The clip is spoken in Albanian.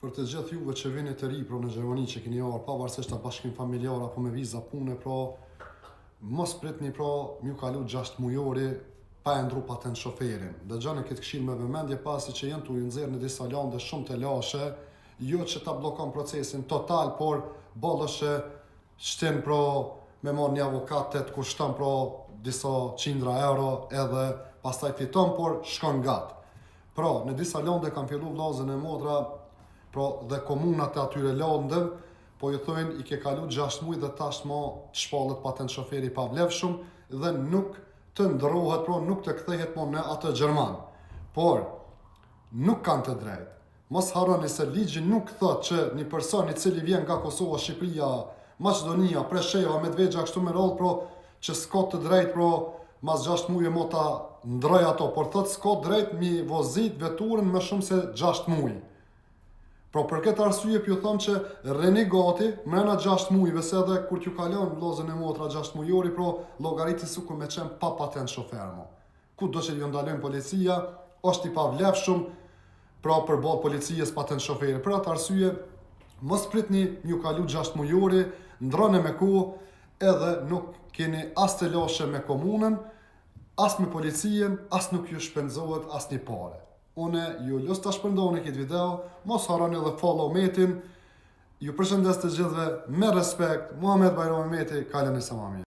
Për të gjithë juve që vini të ri në Gjermani që keni ardhur pavarësisht të bashkim familjar apo me viza pune, mos pritni m'ju kalu 6 mujori pa e ndru patent shoferin. Dëgjoni këtë këshill me vëmendje pasi që jenë t'u nxjerrë në disa lande shumë të lashe, jo që ta bllokon procesin total, por bollëshe shtin me marrë një avokat të kushton disa qindra euro edhe pastaj fiton, por shkon gat. Në disa lande kanë fillu vllazën e motra dhe komunat e atyre landëve, po ju thojnë i ke kalu 6 muaj dhe tashmë shpallet patent shoferi pa vlefshëm dhe nuk të ndrohet, nuk të kthehet në atë gjerman. Por nuk kanë të drejtë. Mos harroni se ligji nuk thot që një person i cili vjen nga Kosova, Shqipëria, Maqedonia, Presheva, Medvexha kështu me radhë, që s'ka të drejtë mas 6 muaj mo ta ndroj ato, por thot s'ka drejt mi vozit veturën më shumë se 6 muaj. Për këtë arsye ju them që rreni gati mrena 6 muajve, se edhe kur t'ju kalon vllazën e motra 6 mujori, llogariti sikur me qenë pa patent shofer mo. Kudo që ju ndalojnë policia, është i pavlefshëm përballë policisë patent shoferi. Për atë arsye, mos pritni m'ju kalu 6 mujori, ndroni me kohë, edhe nuk keni as të lashe me komunën, as me policien, as nuk ju shpenzohet as një pare. Une ju lus të shpërndoni këtë video, mos harroni edhe follow metin, ju përshëndes të gjithve me respekt, Muhammed Bajrami Meti, kaleni sa ma mirë.